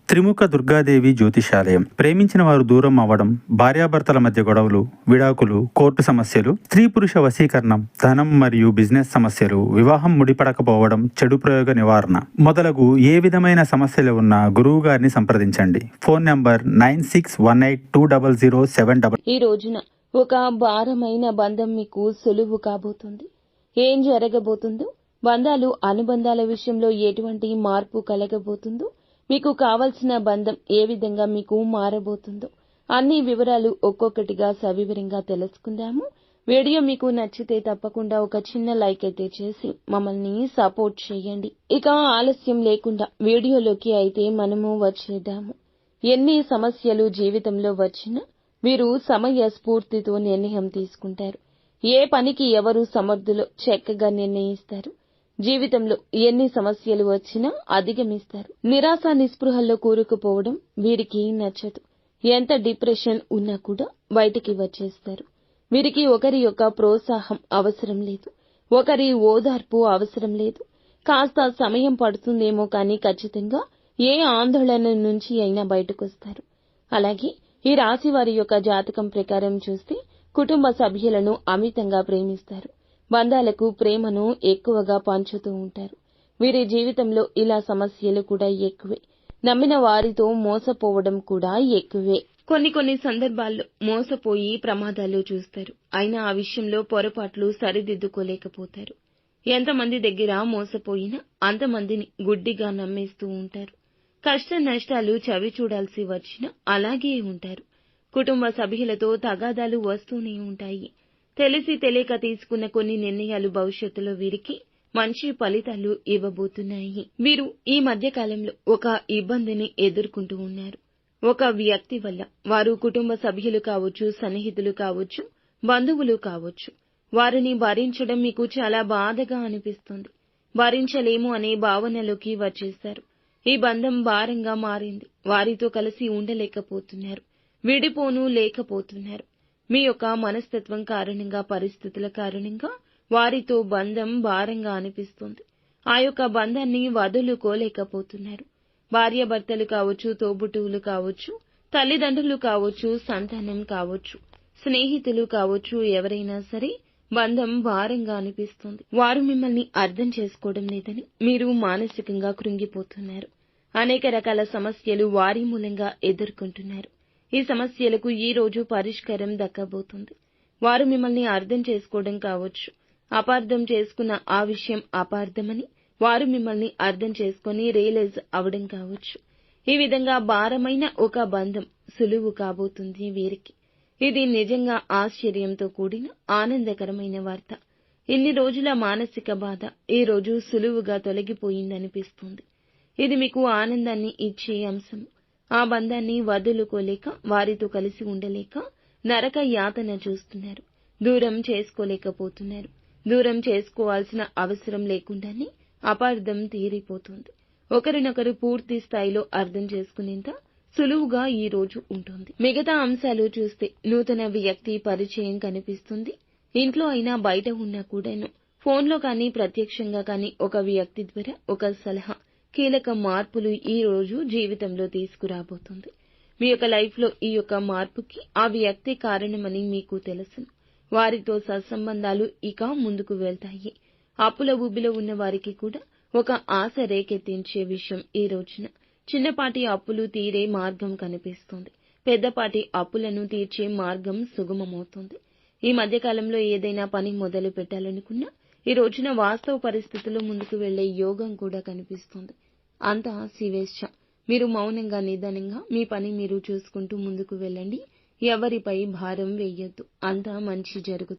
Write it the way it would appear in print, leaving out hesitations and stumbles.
త్రిముఖ దుర్గాదేవి జ్యోతిషాలయం. ప్రేమించిన వారు దూరం అవ్వడం, భార్యాభర్తల మధ్య గొడవలు, విడాకులు, కోర్టు సమస్యలు, స్త్రీ పురుష వశీకరణం, ధనం మరియు బిజినెస్ సమస్యలు, వివాహం ముడిపడకపోవడం, చెడు ప్రయోగ నివారణ మొదలగు ఏ విధమైన సమస్యలు ఉన్నా గురువు గారిని సంప్రదించండి. Phone number 96182007. ఈ రోజున ఒక భారమైన బంధం మీకు సులువు కాబోతుంది. ఏం జరగబోతుందో, బంధాలు అనుబంధాల విషయంలో ఎటువంటి మార్పు కలగబోతుందో, మీకు కావలసిన బంధం ఏ విధంగా మీకు మారబోతుందో అన్ని వివరాలు ఒక్కొక్కటిగా సవివరంగా తెలుసుకుందాము. వీడియో మీకు నచ్చితే తప్పకుండా ఒక చిన్న లైక్ అయితే చేసి మమ్మల్ని సపోర్ట్ చేయండి. ఇక ఆలస్యం లేకుండా వీడియోలోకి అయితే మనము వచ్చేద్దాము. ఎన్ని సమస్యలు జీవితంలో వచ్చినా మీరు సమయ స్ఫూర్తితో నిర్ణయం తీసుకుంటారు. ఏ పనికి ఎవరు సమర్థులో చక్కగా నిర్ణయిస్తారు. జీవితంలో ఎన్ని సమస్యలు వచ్చినా అధిగమిస్తారు. నిరాశ నిస్పృహల్లో కూరుకుపోవడం వీరికి నచ్చదు. ఎంత డిప్రెషన్ ఉన్నా కూడా బయటికి వచ్చేస్తారు. వీరికి ఒకరి యొక్క ప్రోత్సాహం అవసరం లేదు, ఒకరి ఓదార్పు అవసరం లేదు. కాస్త సమయం పడుతుందేమో కానీ ఖచ్చితంగా ఏ ఆందోళన నుంచి అయినా బయటకొస్తారు. అలాగే ఈ రాశి వారి యొక్క జాతకం ప్రకారం చూస్తే కుటుంబ సభ్యులను అమితంగా ప్రేమిస్తారు. బంధాలకు ప్రేమను ఎక్కువగా పంచుతూ ఉంటారు. వీరి జీవితంలో ఇలా సమస్యలు కూడా ఎక్కువే. నమ్మిన వారితో మోసపోవడం కూడా ఎక్కువే. కొన్ని సందర్భాల్లో మోసపోయి ప్రమాదాలు చూస్తారు. అయినా ఆ విషయంలో పొరపాట్లు సరిదిద్దుకోలేకపోతారు. ఎంతమంది దగ్గర మోసపోయినా అంతమందిని గుడ్డిగా నమ్మేస్తూ ఉంటారు. కష్ట నష్టాలు చవి చూడాల్సి వచ్చినా అలాగే ఉంటారు. కుటుంబ సభ్యులతో తగాదాలు వస్తూనే ఉంటాయి. తెలిసి తెలియక తీసుకున్న కొన్ని నిర్ణయాలు భవిష్యత్తులో వీరికి మంచి ఫలితాలు ఇవ్వబోతున్నాయి. వీరు ఈ మధ్య కాలంలో ఒక ఇబ్బందిని ఎదుర్కొంటూ ఉన్నారు. ఒక వ్యక్తి వల్ల వారు కుటుంబ సభ్యులు కావచ్చు, సన్నిహితులు కావచ్చు, బంధువులు కావచ్చు, వారిని భరించడం మీకు చాలా బాధగా అనిపిస్తుంది. భరించలేము అనే భావనలోకి వచ్చేశారు. ఈ బంధం భారంగా మారింది. వారితో కలిసి ఉండలేకపోతున్నారు, విడిపోను లేకపోతున్నారు. మీ యొక్క మనస్తత్వం కారణంగా, పరిస్థితుల కారణంగా వారితో బంధం భారంగా అనిపిస్తుంది. ఆ యొక్క బంధాన్ని వదులుకోలేకపోతున్నారు. భార్యాభర్తలు కావచ్చు, తోబుట్టువులు కావచ్చు, తల్లిదండ్రులు కావచ్చు, సంతానం కావచ్చు, స్నేహితులు కావచ్చు, ఎవరైనా సరే బంధం భారంగా అనిపిస్తుంది. వారు మిమ్మల్ని అర్థం చేసుకోవడం లేదని మీరు మానసికంగా కృంగిపోతున్నారు. అనేక రకాల సమస్యలు వారి మూలంగా ఎదుర్కొంటున్నారు. ఈ సమస్యలకు ఈ రోజు పరిష్కారం దక్కబోతుంది. వారు మిమ్మల్ని అర్థం చేసుకోవడం కావచ్చు, అపార్థం చేసుకున్న ఆ విషయం అపార్థమని వారు మిమ్మల్ని అర్థం చేసుకుని రియలైజ్ అవడం కావచ్చు. ఈ విధంగా భారమైన ఒక బంధం సులువు కాబోతుంది వీరికి. ఇది నిజంగా ఆశ్చర్యంతో కూడిన ఆనందకరమైన వార్త. ఇన్ని రోజుల మానసిక బాధ ఈ రోజు సులువుగా తొలగిపోయిందనిపిస్తుంది. ఇది మీకు ఆనందాన్ని ఇచ్చే అంశం. ఆ బంధాన్ని వదులుకోలేక, వారితో కలిసి ఉండలేక నరక యాతన చూస్తున్నారు. దూరం చేసుకోలేకపోతున్నారు. దూరం చేసుకోవాల్సిన అవసరం లేకుండానే అపార్థం తీరిపోతుంది. ఒకరినొకరు పూర్తి స్థాయిలో అర్థం చేసుకునేంత సులువుగా ఈ రోజు ఉంటుంది. మిగతా అంశాలు చూస్తే నూతన వ్యక్తి పరిచయం కనిపిస్తుంది. ఇంట్లో అయినా బయట ఉన్నా కూడాను ఫోన్లో కానీ ప్రత్యక్షంగా కానీ ఒక వ్యక్తి ద్వారా ఒక సలహా కీలక మార్పులు ఈ రోజు జీవితంలో తీసుకురాబోతుంది. మీ యొక్క లైఫ్లో ఈ యొక్క మార్పుకి ఆ వ్యక్తి కారణమని మీకు తెలుసును. వారితో సత్సంబంధాలు ఇక ముందుకు వెళ్తాయి. అప్పుల ఊబిలో ఉన్న వారికి కూడా ఒక ఆశ రేకెత్తించే విషయం ఈ రోజున. చిన్నపాటి అప్పులు తీరే మార్గం కనిపిస్తుంది. పెద్దపాటి అప్పులను తీర్చే మార్గం సుగమమవుతుంది. ఈ మధ్యకాలంలో ఏదైనా పని మొదలు పెట్టాలనుకున్నా ఈ రోజున వాస్తవ పరిస్థితుల్లో ముందుకు వెళ్లే యోగం కూడా కనిపిస్తుంది. అంతా శివేచ్ఛ. మీరు మౌనంగా, నిదానంగా మీ పని మీరు చూసుకుంటూ ముందుకు వెళ్ళండి. ఎవరిపై భారం వేయొద్దు. అంతా మంచి జరుగుతుంది.